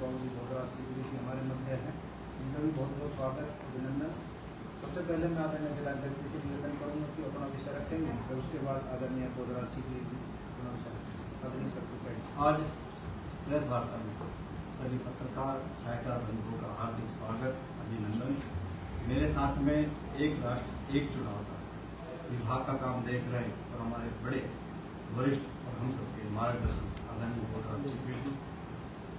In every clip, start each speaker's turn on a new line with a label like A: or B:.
A: बाबू जी भोगराज सिंह जी हमारे मध्य हैं, इनका भी बहुत बहुत स्वागत अभिनंदन। सबसे पहले मैं आदरणीय जिलाध्यक्ष से निवेदन करूँगा कि अपना विषय रखेंगे, और उसके बाद आदरणीय भोगराज सिंह जी अपना विषय रखेंगे। आदरणीय सर,
B: आज प्रेस वार्ता में सभी पत्रकार छायाकार बंधुओं का हार्दिक स्वागत अभिनंदन। मेरे साथ में एक राष्ट्र एक चुनाव का विभाग का काम देख रहे और हमारे बड़े वरिष्ठ और हम सबके मार्गदर्शन आदरणीय भोगराज सिंह जी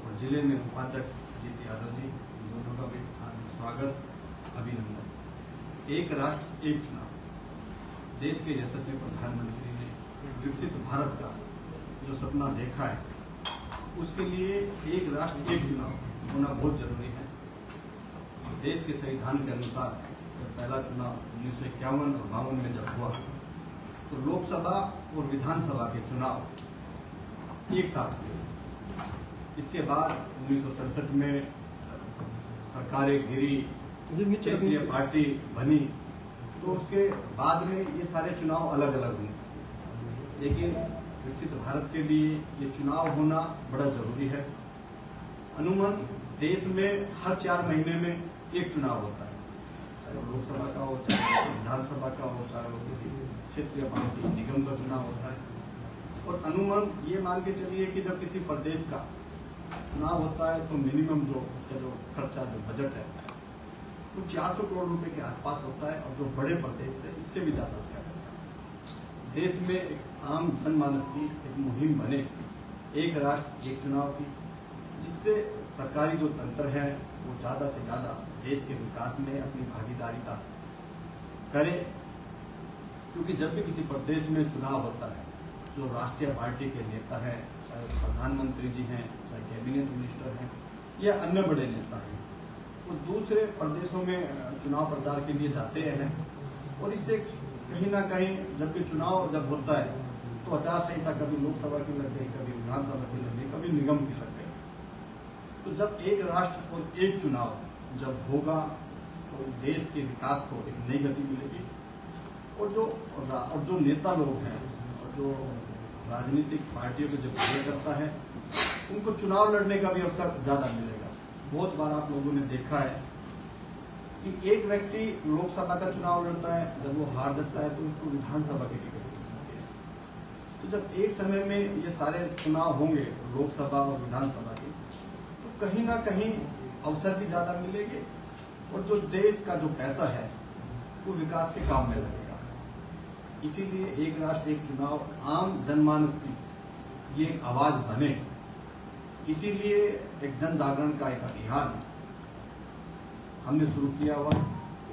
B: और जिले में उपाध्यक्ष जीत यादव जी, इन दोनों का भी हार्दिक स्वागत अभिनंदन। एक राष्ट्र एक चुनाव, देश के यशस्वी प्रधानमंत्री ने विकसित भारत का जो सपना देखा है, उसके लिए एक राष्ट्र एक चुनाव होना बहुत जरूरी है। देश के संविधान के अनुसार जब पहला चुनाव 1951 और 52 में जब हुआ, तो लोकसभा और विधानसभा के चुनाव एक साथ हुए। इसके बाद 1967 में सरकारें गिरी, क्षेत्रीय पार्टी बनी, तो उसके बाद में ये सारे चुनाव अलग अलग हुए। लेकिन विकसित भारत के लिए ये चुनाव होना बड़ा जरूरी है। अमूमन देश में हर 4 महीने में एक चुनाव होता है, चाहे वो लोकसभा का हो, चाहे विधानसभा का हो, चाहे वो किसी क्षेत्रीय पार्टी निगम का चुनाव होता है। और अमूमन ये मान के चलिए कि जब किसी प्रदेश का चुनाव होता है तो मिनिमम जो उसका जो खर्चा जो बजट है वो 400 करोड़ रुपए के आसपास होता है, और जो बड़े प्रदेश है इससे भी ज्यादा उसका होता है। देश में एक आम जनमानस की एक मुहिम बने, एक राष्ट्र एक चुनाव की, जिससे सरकारी जो तंत्र है वो ज्यादा से ज्यादा देश के विकास में अपनी भागीदारी करे। क्योंकि जब भी किसी प्रदेश में चुनाव होता है, जो राष्ट्रीय पार्टी के नेता है, चाहे प्रधानमंत्री जी हैं, चाहे कैबिनेट मिनिस्टर हैं या अन्य बड़े नेता हैं, वो दूसरे प्रदेशों में चुनाव प्रचार के लिए जाते हैं। और इससे कहीं ना कहीं जब भी चुनाव जब होता है तो आचार संहिता कभी लोकसभा की लग गई, कभी विधानसभा की लग गई, कभी निगम की लग गई। तो जब एक राष्ट्र और एक चुनाव जब होगा तो देश के विकास को एक नई गति मिलेगी। और जो नेता लोग हैं और जो राजनीतिक पार्टियों को जब कार्य करता है, उनको चुनाव लड़ने का भी अवसर ज्यादा मिलेगा। बहुत बार आप लोगों ने देखा है कि एक व्यक्ति लोकसभा का चुनाव लड़ता है, जब वो हार जाता है तो उसको विधानसभा की टिकट मिलती है। तो जब एक समय में ये सारे चुनाव होंगे लोकसभा और विधानसभा के, तो कहीं ना कहीं अवसर भी ज्यादा मिलेंगे, और जो देश का जो पैसा है वो विकास के काम में लगेगा। इसीलिए एक राष्ट्र एक चुनाव आम जनमानस की ये एक आवाज बने, इसीलिए एक जन जागरण का एक अभियान हमने शुरू किया हुआ।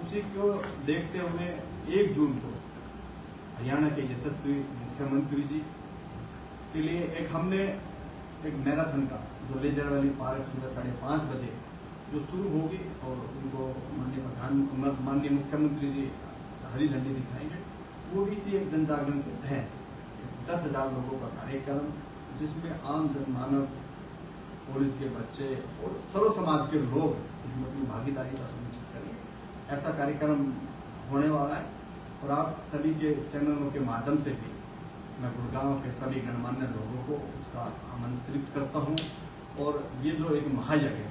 B: उसी को देखते हुए 1 जून को हरियाणा के यशस्वी मुख्यमंत्री जी के लिए हमने एक मैराथन का जो लेजर वाली पार्क सुबह 5:30 बजे जो शुरू होगी, और उनको माननीय मुख्यमंत्री जी हरी झंडी दिखाएंगे, वो भी इसी एक जन जागरण के तहत 10,000 लोगों का कार्यक्रम, जिसमें आम जनमानस, पुलिस के बच्चे और सर्व समाज के लोग इसमें अपनी भागीदारी का सुनिश्चित करेंगे। ऐसा कार्यक्रम होने वाला है, और आप सभी के चैनलों के माध्यम से भी मैं गुड़गांव के सभी गणमान्य लोगों को उसका आमंत्रित करता हूं। और ये जो एक महायज्ञ है,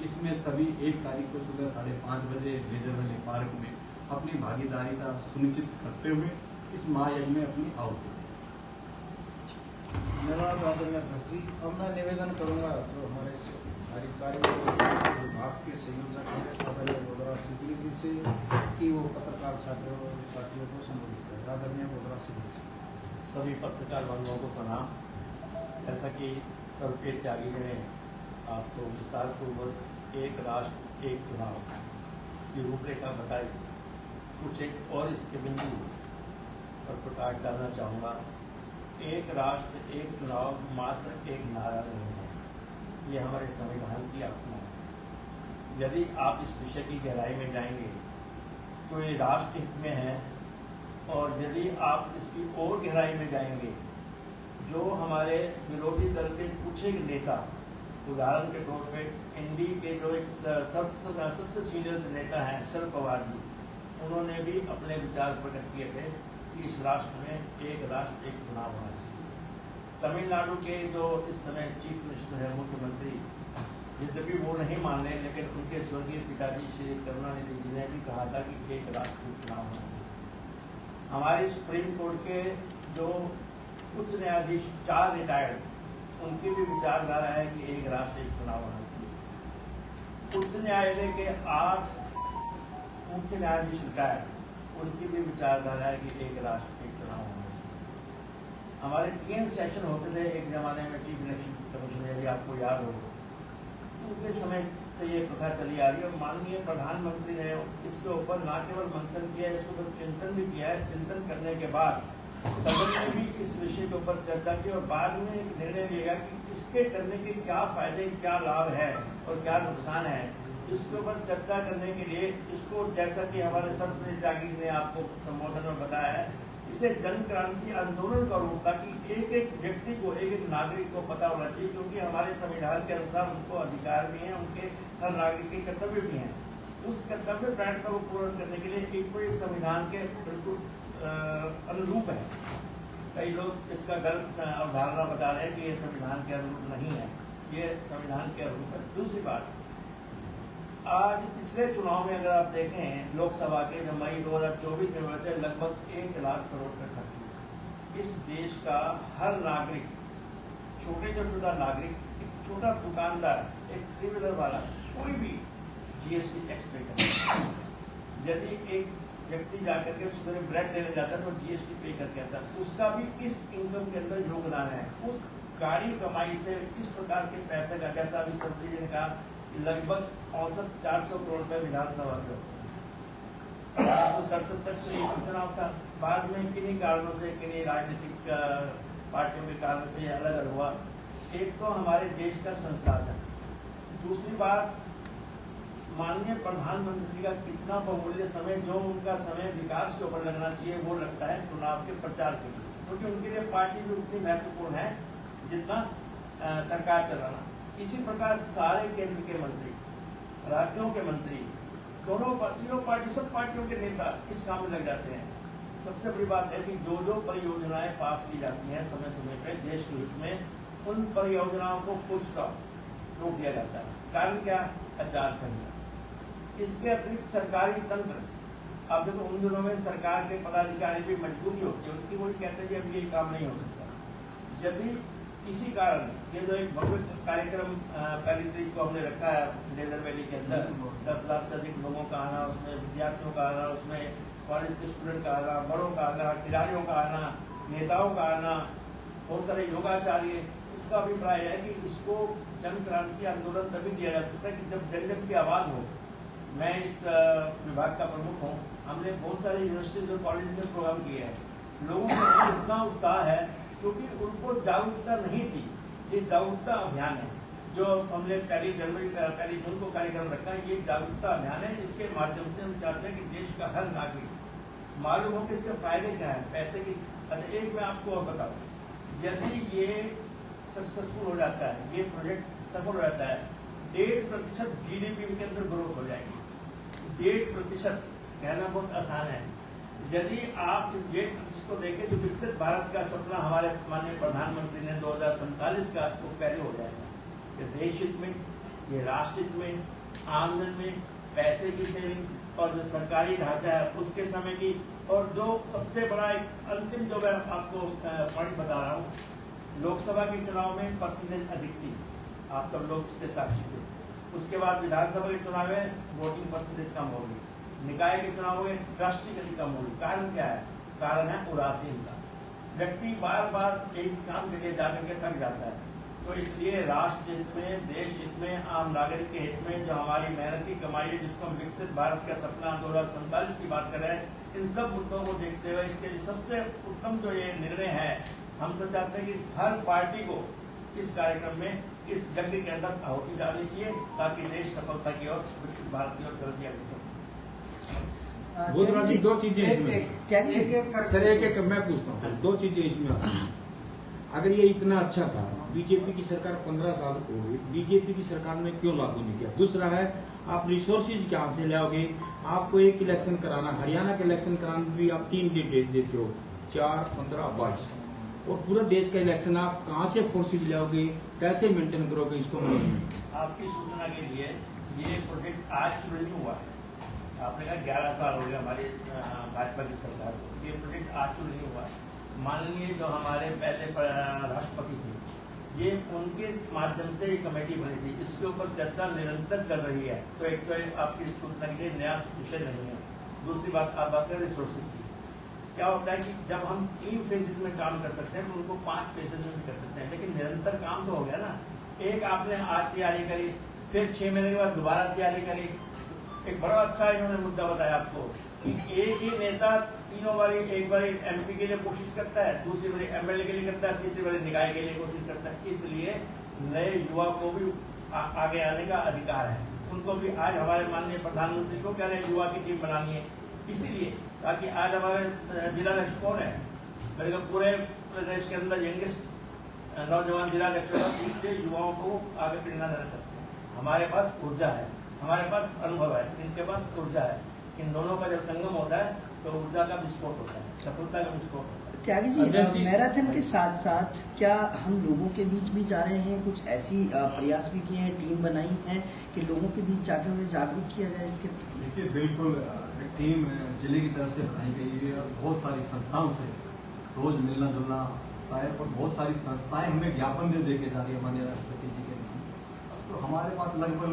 B: इसमें सभी 1 तारीख को सुबह 5:30 बजे लेजर वैली पार्क में अपनी भागीदारी का सुनिश्चित करते हुए इस महायज्ञ में अपनी आहुति।
A: धन्यवाद आदरणीय अध्यक्ष जी। अब मैं निवेदन करूंगा जो हमारे कार्यकारी विभाग के संयोजक हैं आदरणीय भोगराज सिंह जी से कि वो पत्रकार छात्रों और साथियों को संबोधित करें। आदरणीय भोगराज सिंह जी।
C: सभी पत्रकार बंधुओं को प्रणाम। जैसा कि सबके त्यागी ने आपको विस्तार पूर्वक एक राष्ट्र एक चुनाव की रूपरेखा बताई, कुछ एक और इसके बिंदु पर प्रकाश डालना चाहूँगा। एक राष्ट्र एक चुनाव मात्र एक नारा नहीं है, ये हमारे संविधान की आत्मा है। यदि आप इस विषय की गहराई में जाएंगे तो ये राष्ट्र हित में है, और यदि आप इसकी और गहराई में जाएंगे, जो हमारे विरोधी दल के कुछ एक नेता, उदाहरण के तौर पे एनडीए के जो एक सबसे सीनियर नेता हैं शरद पवार जी, उन्होंने भी अपने विचार प्रकट किए थे कि इस राष्ट्र में एक राष्ट्र एक चुनाव होना चाहिए। तमिलनाडु के जो इस समय चीफ मिनिस्टर है, मुख्यमंत्री यद्यपि वो नहीं मान रहे, लेकिन उनके स्वर्गीय पिताजी श्री करुणानिधि जी ने भी कहा था कि एक राष्ट्र एक चुनाव होना चाहिए। हमारे सुप्रीम कोर्ट के जो उच्च न्यायाधीश 4 रिटायर्ड, उनकी भी विचारधारा है कि एक राष्ट्र एक चुनाव होना चाहिए। उच्च न्यायालय के 8 मुख्य न्यायाधीश रिटायर्ड, उनकी भी विचारधारा है कि एक राष्ट्र एक चुनाव होना चाहिए। हमारे 3 सेशन होते थे एक जमाने में, चीफ इलेक्शन कमीशन, यदि आपको याद हो, उनके समय से ये प्रथा चली आ रही है। माननीय प्रधानमंत्री ने इसके ऊपर न केवल मंथन किया है, इसके ऊपर चिंतन भी किया है। चिंतन करने के बाद सदन ने भी इस विषय के ऊपर चर्चा की और बाद में एक निर्णय लिया कि इसके करने के क्या फायदे, क्या लाभ है और क्या नुकसान है। इसके ऊपर चर्चा करने के लिए इसको, जैसा कि हमारे सर्वपल्ली त्यागी ने आपको संबोधन में बताया है, इसे जन क्रांति आंदोलन का रूप, ताकि एक एक व्यक्ति को, एक एक नागरिक को पता होना चाहिए, क्योंकि हमारे संविधान के अनुसार उनको अधिकार भी हैं, उनके हर नागरिक के कर्तव्य भी हैं। उस कर्तव्य प्रायिकता को पूर्ण करने के लिए एक कोई संविधान के बिल्कुल अनुरूप है। कई लोग इसका गलत अवधारणा बता रहे हैं कि ये संविधान के अनुरूप नहीं है, ये संविधान के अनुरूप है। दूसरी बात, आज पिछले चुनाव में अगर आप देखें लोकसभा के, जो मई 2024 में हुए थे, लगभग 1 लाख करोड़ का खर्च हुआ। इस देश का हर नागरिक, छोटे से छोटा नागरिक, एक छोटा दुकानदार, एक 3 व्हीलर वाला, कोई भी जीएसटी टैक्स पे करता है। यदि एक व्यक्ति जाकर के सुबह ब्रेड लेने जाता है तो जीएसटी पे करके आता है, उसका भी इस इनकम के अंदर योगदान है। उस गाड़ी कमाई से इस प्रकार के पैसे का, जैसा अभी सरपंच जी ने कहा, लगभग औसत 400 करोड़ रुपए विधानसभा के 1967 तक से चुनाव था। बाद में किन्हीं कारणों से, किन्हीं राजनीतिक पार्टियों के कारण से अलग अलग हुआ। एक तो हमारे देश का संसाधन, दूसरी बात माननीय प्रधानमंत्री का कितना बहुमूल्य समय, जो उनका समय विकास के ऊपर लगना चाहिए, वो लगता है चुनाव के प्रचार के लिए, क्योंकि उनके लिए पार्टी भी उतनी महत्वपूर्ण है जितना सरकार चलाना। इसी प्रकार सारे केंद्र के मंत्री, राज्यों के मंत्री, दोनों पार्टी, सब पार्टियों के नेता इस काम में लग जाते हैं। सबसे बड़ी बात है कि जो परियोजनाएं पास की जाती हैं समय समय पर देश के हित में, उन परियोजनाओं को फुल स्टॉप रोक दिया जाता है। कारण क्या? आचार संहिता। इसके अतिरिक्त सरकारी तंत्र, अब देखो उन दिनों में सरकार के पदाधिकारी भी मजबूरी होती है उनकी, वो कहते हैं कि अब ये काम नहीं हो सकता। यदि किसी कारण, ये जो एक भव्य कार्यक्रम 1 तारीख को हमने रखा है लेदर वैली के अंदर, 10 लाख से अधिक लोगों का आना, उसमें विद्यार्थियों का आना, उसमें कॉलेज के स्टूडेंट का आना, बड़ों का आना, खिलाड़ियों का आना, नेताओं का आना, बहुत सारे योगाचार्य, उसका अभिप्राय है कि इसको जन क्रांति आंदोलन तभी दिया जा सकता है कि जब जन जन की आवाज हो। मैं इस विभाग का प्रमुख हूँ, हमने बहुत सारे यूनिवर्सिटीज और कॉलेज में प्रोग्राम किए हैं। लोगों को इतना उत्साह है क्योंकि उनको जागरूकता नहीं थी। ये जागरूकता अभियान है जो हमने 1 जून को कार्यक्रम रखा है। ये जागरूकता अभियान है, इसके माध्यम से हम चाहते हैं कि देश का हर नागरिक मालूम हो कि इसके फायदे क्या है, पैसे की। अच्छा, एक मैं आपको और बताऊँ, यदि ये सक्सेसफुल हो जाता है, ये प्रोजेक्ट सफल हो जाता है, 1.5% GDP के अंदर ग्रोथ हो जाएगी। 1.5% कहना बहुत आसान है। यदि आप इस 1.5% को देखें तो विकसित भारत का सपना हमारे माननीय प्रधानमंत्री ने 2047 का, तो पहले हो जाएगा। ये देश हित में, ये राष्ट्र हित में, आमदन में, पैसे की सेविंग और जो सरकारी ढांचा है उसके समय की, और जो सबसे बड़ा एक अंतिम जो मैं आपको पॉइंट बता रहा हूँ, लोकसभा के चुनाव में परसेंटेज अधिक थी, आप सब लोग इसके साक्षी थे। उसके बाद विधानसभा के चुनाव में वोटिंग परसेंटेज कम होगी, निकाय के चुनाव में ड्रास्टिकली कम होगी। कारण क्या है? कारण है उदासीनता। व्यक्ति बार बार एक काम के लिए जाकर के थक जाता है। तो इसलिए राष्ट्र हित में, देश हित में, आम नागरिक के हित में जो हमारी मेहनत की कमाई है, जिसको हम विकसित भारत का सपना 2047 की बात कर रहे हैं, इन सब मुद्दों को देखते हुए इसके लिए सबसे उत्तम जो ये निर्णय है, हम तो चाहते हैं कि हर पार्टी को इस कार्यक्रम में, इस यज्ञ के अंदर आहुति डालनी चाहिए, ताकि देश सफलता की ओर, विकसित भारत की ओर तरक्की कर सके।
D: बुधराज जी, 2 चीजें इसमें सर, एक मैं पूछता हूँ, 2 चीजें इसमें आती हैं। अगर ये इतना अच्छा था, बीजेपी की सरकार 15 साल हो गई, बीजेपी की सरकार ने क्यों लागू नहीं किया? दूसरा है, आप रिसोर्सेज कहाँ से लाओगे? आपको एक इलेक्शन कराना, हरियाणा का इलेक्शन कराना भी आप 3 डेट देते हो, 4, 15, 22। और पूरा देश का इलेक्शन आप कहाँ से फोर्सेज लाओगे, कैसे मेंटेन करोगे इसको?
C: आपकी सूचना के लिए ये प्रोजेक्ट आज शुरू नहीं हुआ है। आपने कहा 11 साल हो गए हमारी भाजपा की सरकार को, ये प्रोजेक्ट आज शुरू नहीं हुआ है। माननीय जो हमारे पहले राष्ट्रपति थे, ये उनके माध्यम से एक कमेटी बनी थी, इसके ऊपर चर्चा निरंतर कर रही है। तो एक तो आपकी सूचना के लिए नया विषय नहीं है। दूसरी बात, आप बात करें रिसोर्सेज की। क्या होता है कि जब हम 3 फेजेज में काम कर सकते हैं तो उनको 5 फेजेज में भी कर सकते हैं, लेकिन निरंतर काम तो हो गया ना। एक आपने आज तैयारी करी, फिर 6 महीने के बाद दोबारा तैयारी करी। एक बड़ा अच्छा इन्होंने मुद्दा बताया आपको कि एक ही नेता तीनों बारी, एक बारी MP के लिए कोशिश करता है, दूसरी बारी MLA के लिए करता है, तीसरी बारी निकाय के लिए कोशिश करता है। इसलिए नए युवा को भी आगे आने का अधिकार है। उनको भी आज हमारे माननीय प्रधानमंत्री को कह रहे हैं युवा की टीम बनानी है, इसीलिए ताकि आज हमारे जिलाध्यक्ष कौन है, मेरे को पूरे प्रदेश के अंदर यंगेस्ट नौजवान जिलाध्यक्ष, इसलिए युवाओं को आगे प्रेरणा देना चाहते हैं। हमारे पास ऊर्जा है, हमारे पास अनुभव है, इनके पास ऊर्जा है। इन दोनों का जब संगम होता है तो ऊर्जा का विस्फोट होता है, सफलता का विस्फोट होता है।
E: त्यागी जी, मैराथन के साथ साथ क्या हम लोगों के बीच भी जा रहे हैं? कुछ ऐसी प्रयास भी किए हैं, टीम बनाई है कि लोगों के बीच जाकर उन्हें जागरूक किया जाए इसके प्रति?
B: देखिए, बिल्कुल टीम जिले की तरफ से बनाई गई है और बहुत सारी संस्थाओं से रोज मिलना जुलना होता है और बहुत सारी संस्थाएं हमें ज्ञापन भी देके जा रही है माननीय राष्ट्रपति जी के नाम। तो हमारे पास लगभग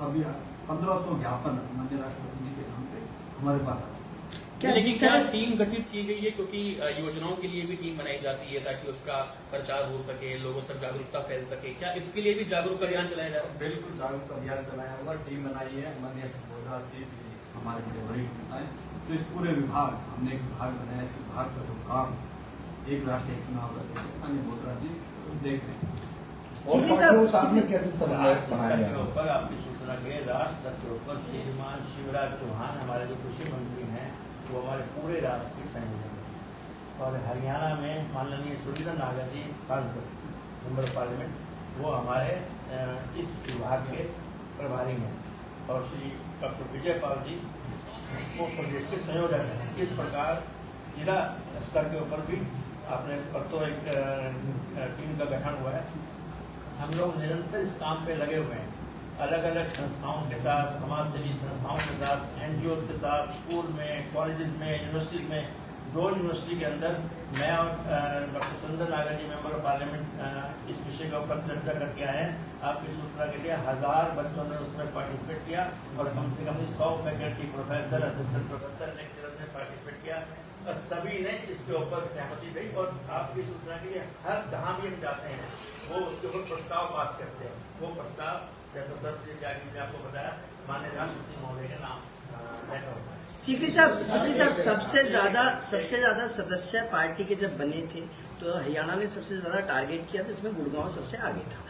B: अभी 1500 ज्ञापन माननीय राष्ट्रपति जी के नाम पे हमारे पास है।
F: लेकिन क्या टीम गठित की गई है? क्योंकि योजनाओं के लिए भी टीम बनाई जाती है ताकि उसका प्रचार हो सके, लोगों तक जागरूकता फैल सके। क्या इसके लिए भी जागरूक अभियान चलाया जा रहा है?
B: बिल्कुल जागरूकता अभियान चलाया हुआ, टीम बनाई है माननीय बोधरा जी हमारे बड़े वरिष्ठ नेता है। तो इस पूरे विभाग, हमने एक विभाग बनाया, इस विभाग का जो काम एक राष्ट्र एक चुनाव करते हैं माननीय बोधरा जी देख रहे हैं।
C: ऊपर आपकी सूचना के राष्ट्र के ऊपर श्रीमान शिवराज चौहान हमारे जो कृषि मंत्री हैं, वो हमारे पूरे राष्ट्र के संयोजक हैं। और हरियाणा में माननीय सुरेंद्र नागर जी सांसद मेंबर पार्लियामेंट, वो हमारे इस विभाग के प्रभारी हैं। और श्री डॉक्टर विजय पाल जी वो प्रोजेक्ट के संयोजक हैं। इस प्रकार जिला स्तर के ऊपर भी आपने परसों एक टीम का गठन हुआ है। हम लोग निरंतर इस काम पे लगे हुए हैं, अलग अलग संस्थाओं के साथ, समाज सेवी संस्थाओं के साथ, NGOs के साथ, स्कूल में, कॉलेजेस में, यूनिवर्सिटीज में। 2 यूनिवर्सिटी के अंदर मैं और डॉक्टर सुरेंद्र नागर जी मेंबर ऑफ पार्लियामेंट इस विषय के ऊपर चर्चा करके आए हैं। आपकी सूचना के लिए 1000 बच्चों ने उसमें पार्टिसिपेट किया और कम से कम 100 faculty, professor, assistant professor, lecturer ने पार्टिसिपेट किया और सभी ने इसके ऊपर सहमति दी। और आपकी सूचना के लिए हर जहाँ भी हम जाते हैं वो उसके ऊपर प्रस्ताव पास करते हैं। वो प्रस्ताव जैसा सर ने आपको बताया, माननीय राष्ट्रपति महोदय के नाम लेटर होता है।
E: सीकरी साहब सबसे ज्यादा सदस्य पार्टी के जब बने थे तो हरियाणा ने सबसे ज्यादा टारगेट किया था, इसमें गुड़गांव सबसे आगे था।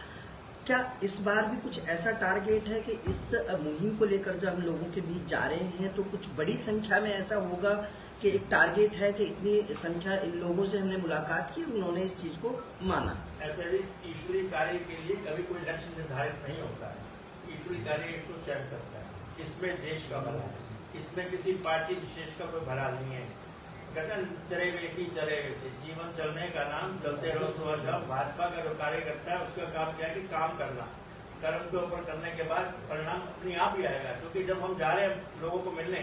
E: क्या इस बार भी कुछ ऐसा टारगेट है कि इस मुहिम को लेकर जब हम लोगों के बीच जा रहे हैं तो कुछ बड़ी संख्या में ऐसा होगा कि एक टारगेट है कि इतनी संख्या इन लोगों से हमने मुलाकात की, उन्होंने इस चीज को माना?
C: ऐसे भी ईश्वरीय कार्य के लिए कभी कोई लक्ष्य निर्धारित नहीं होता है। ईश्वरीय कार्य इसको चयन करता है। इसमें देश का भला है, इसमें किसी पार्टी विशेष का कोई भला नहीं है। कहते हैं चले व्यक्ति चले व्यक्ति, जीवन चलने का नाम चलते रहो सुबह शाम। भाजपा का जो कार्य करता है उसका काम क्या है कि काम करना, कर्म के ऊपर करने के बाद परिणाम अपने आप ही आएगा। क्योंकि जब हम जा रहे हैं लोगों को मिलने,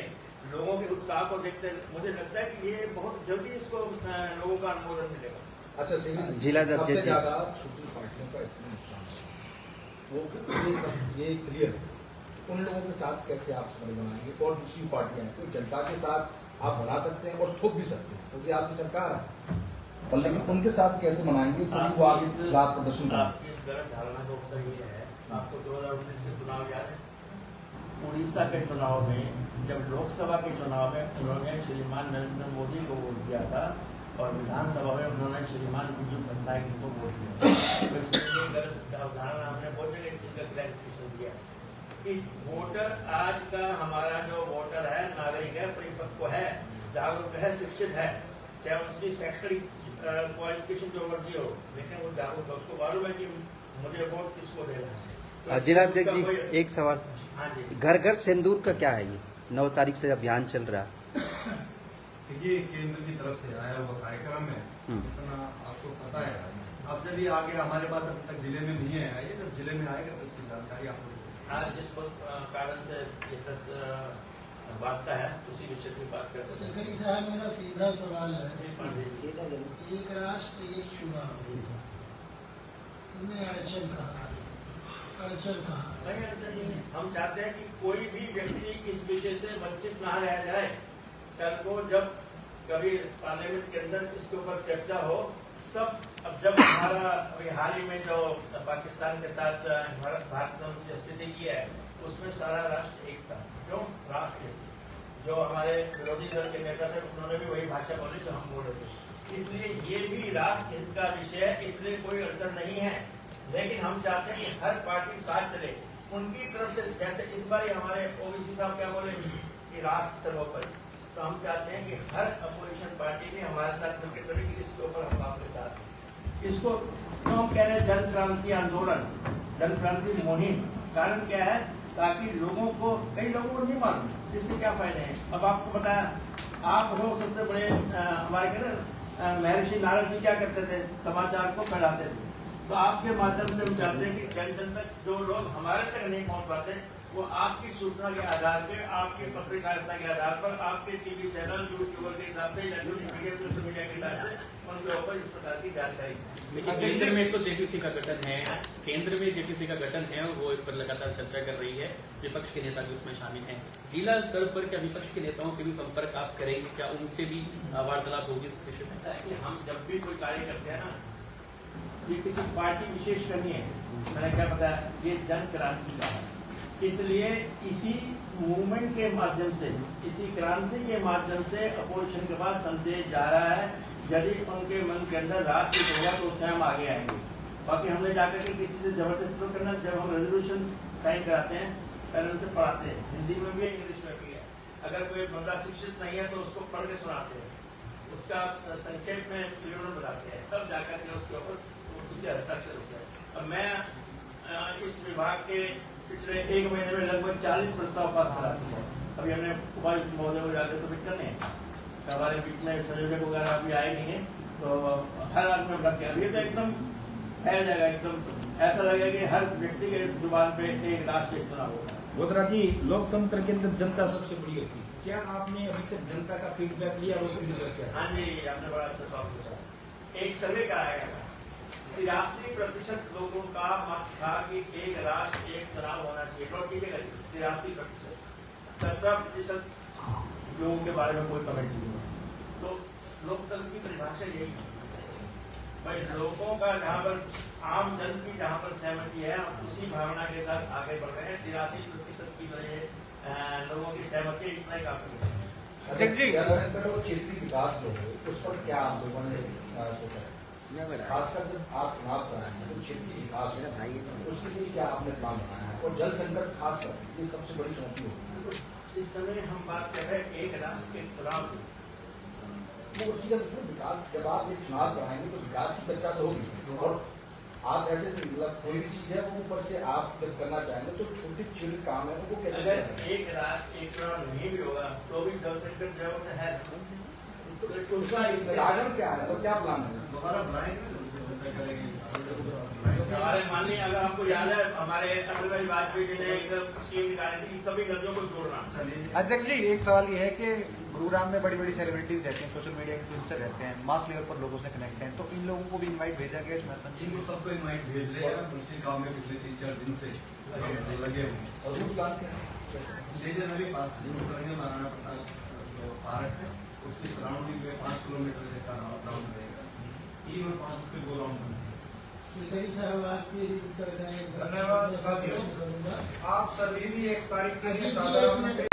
C: लोगों के उत्साह को देखते मुझे लगता है कि ये बहुत जल्दी इसको लोगों का अनुमोदन मिलेगा।
G: अच्छा,
E: जिला
G: सबसे ज्यादा छोटी पार्टियों का इसमें नुकसान वो ये क्लियर उन लोगों के साथ कैसे आप समझ बनाएंगे? और दूसरी पार्टियां तो जनता के साथ आप बना सकते हैं और थोप भी सकते हैं क्योंकि आपकी सरकार है, और लेकिन उनके साथ कैसे बनाएंगे क्योंकि वो आगे खिलाफ प्रदर्शन करें?
C: आपकी इस गलत धारणा का उत्तर ये है, आपको 2019 के चुनाव याद है? उड़ीसा के चुनाव में जब लोकसभा के चुनाव में उन्होंने श्रीमान नरेंद्र मोदी को वोट दिया था और विधानसभा में उन्होंने श्रीमान बीजू पटनायक जी को वोट दिया। गलत अवधारणा हमने बहुत जगह इस चीज का क्लैरिफिकेशन दिया कि वोटर आज का हमारा जो वोटर है, नागरिक है, परिपक्व है, जागरूक है, शिक्षित है, चाहे उसकी शैक्षणिक क्वालिफिकेशन जो मर्जी हो, लेकिन वो जागरूक है, उसको मालूम है कि मुझे वोट किसको देना है। तो
H: जिलाध्यक्ष जी, एक सवाल।
C: हाँ जी,
H: घर घर सिंदूर का क्या है? ये 9 तारीख से अभियान चल रहा है।
B: देखिए, केंद्र की तरफ से आया हुआ कार्यक्रम है, इतना आपको आपको पता है। अब जब ये आगे हमारे पास अभी तक जिले में नहीं है, ये जब जिले में आएगा तो इसकी जानकारी आपको
C: आज जिस कारण से ये वार्ता है उसी विषय की बात करते हैं।
I: सेक्रेटरी साहब, मेरा सीधा सवाल है, एक राष्ट्र एक चुनाव में अड़चन कहाँ है?
C: नहीं अड़चन नहीं है। हम चाहते हैं कि कोई भी व्यक्ति इस विषय से वंचित ना रह जाए। कल को जब कभी पार्लियामेंट के अंदर इसके ऊपर चर्चा हो सब। अब जब हमारा अभी हाल ही में जो पाकिस्तान के साथ भारत ने स्थिति की है उसमें सारा राष्ट्र एक था। क्यों राष्ट्र जो हमारे विरोधी दल के नेता थे उन्होंने भी वही भाषा बोली जो हम बोल रहे थे। इसलिए ये भी राष्ट्र हित का विषय है, इसलिए कोई अड़चन नहीं है। लेकिन हम चाहते हैं कि हर पार्टी साथ चले। उनकी तरफ से जैसे इस बार हमारे ओबीसी साहब क्या बोले कि राष्ट्र सर्वोपरि, तो हम चाहते हैं कि हर अपोजिशन पार्टी ने हमारे साथ मिलकर चले कि इसके ऊपर हम आपके साथ। इसको क्यों कह रहे हैं जन क्रांति आंदोलन, जन क्रांति मुहिम? कारण क्या है? ताकि लोगों को, कई लोगों को नहीं मालूम इसके क्या फायदे हैं। अब आपको बताया, आप हो सबसे बड़े हमारे महर्षि नारद जी क्या करते थे? समाचार को फैलाते थे। तो आपके माध्यम से हम चाहते हैं कि जन जन तक जो लोग हमारे तक नहीं पहुंच पाते वो आपकी सूचना के आधार पे, आपकी पत्रकारिता के आधार पर, आपके टीवी चैनल, यूट्यूबर के हिसाब से, इलेक्ट्रॉनिक मीडिया, सोशल मीडिया के हिसाब से उनके ऊपर इस प्रकार की जानकारी।
F: केंद्र में तो जेपीसी का गठन है, केंद्र में जेपीसी का गठन है और वो इस पर लगातार चर्चा कर रही है। विपक्ष के नेता भी उसमें शामिल हैं। जिला स्तर पर क्या विपक्ष के नेताओं से भी संपर्क आप करेंगे? क्या उनसे भी वार्तालाप होगी इस विषय में?
C: हम जब भी कोई कार्य करते हैं ना, ये किसी पार्टी विशेष का नहीं है। मैंने क्या बताया, ये जन क्रांति का है। इसलिए इसी मूवमेंट के माध्यम से, इसी क्रांति के माध्यम से अपोजिशन के पास संदेश जा रहा है। यदि उनके मन के अंदर राष्ट्र होगा तो स्वयं आगे आएंगे। बाकी हमने जाकर के किसी से जबरदस्ती तो करना। जब हम रेजोल्यूशन साइन कराते हैं पहले उनसे पढ़ाते हैं, हिंदी में भी है, इंग्लिश में भी है। अगर कोई बंदा शिक्षित नहीं है तो उसको पढ़ के सुनाते हैं, उसका संक्षेप में विवरण बताते हैं, तब जाकर के उसके ऊपर उसके हस्ताक्षर होता है। अब मैं इस विभाग के पिछले 1 महीने में लगभग 40 प्रस्ताव पास करा चुका हूँ। अभी हमने उपायुक्त महोदय को जाकर सबमिट करने हैं। हमारे बीच में संयोजक वगैरह अभी आए नहीं है, तो हर आदमी में रख के अभी तो एकदम फैल जाएगा। एकदम ऐसा लगेगा कि हर व्यक्ति के जुबान पे एक राष्ट्र एक चुनाव होगा।
D: गोदरा जी, लोकतंत्र के अंदर जनता सबसे बड़ी होती है। क्या आपने अभी तक जनता का फीडबैक लिया? वो फीडबैक क्या?
C: हाँ जी, हमने बड़ा अच्छा सवाल पूछा। एक सर्वे कराया गया, 83% लोगों का मत था कि एक राष्ट्र एक चुनाव होना चाहिए। 83%। 17% लोगों के बारे में कोई कमेंट नहीं हुआ। तो लोकतंत्र की परिभाषा यही है भाई, लोगों का जहाँ पर आम जन की जहाँ पर सहमति है, हम उसी भावना के साथ आगे बढ़ रहे हैं। 83% की जो ये लोगों की सहमति इतना काफी है।
G: संकट और क्षेत्रीय विकास जो है उस पर क्या आप लोगों ने सोचा है? खासकर जब आप चुनाव कराएंगे तो क्षेत्रीय विकास उसके लिए क्या आपने प्लान बनाया है? और जल संकट खासकर ये सबसे बड़ी चुनौती होगी।
C: इस समय हम बात कर रहे हैं एक राष्ट्र के चुनाव की।
G: वो उसी का विकास, जब आप एक चुनाव कराएंगे तो विकास की चर्चा तो होगी। और आप ऐसे मतलब कोई भी चीज है वो ऊपर से आप जब करना चाहेंगे तो छोटे छोटे काम है वो कैसे
C: अगर एक राष्ट्र एक चुनाव नहीं भी होगा तो भी जल संकट जो है
G: उसका कारण क्या है? तो क्या प्लान है?
B: दोबारा बनाएंगे, चर्चा करेंगे।
C: हमारे माननीय, अगर आपको याद है, हमारे अटल बिहारी वाजपेयी जी ने एक स्कीम निकाली थी सभी नदियों को जोड़ना।
A: अध्यक्ष जी, एक सवाल ये है कि गुरुग्राम में बड़ी बड़ी सेलिब्रिटीज रहते हैं, सोशल मीडिया इन्फ्लुएंसर रहते हैं, मास लेवल पर लोगों से कनेक्ट हैं, तो इन लोगों को भी इनवाइट भेजा गया इसमें?
B: इनको सबको इनवाइट भेज रहे हैं। उसी गाँव में पिछले 3-4 दिन से लगे हुए हैं।
G: और उस प्लान क्या है?
B: लेजर नदी पार्क शुरू करेंगे, महाराणा प्रताप पार्क है, उसकी सराउंडिंग में 5 किलोमीटर जैसा राउंड रहेगा। 3 और 5 उसके 2 राउंड बनेंगे।
I: सेक्रेटरी साहब, आपके उत्तर
A: धन्यवाद। आप सभी भी 1 तारीख के लिए साधारण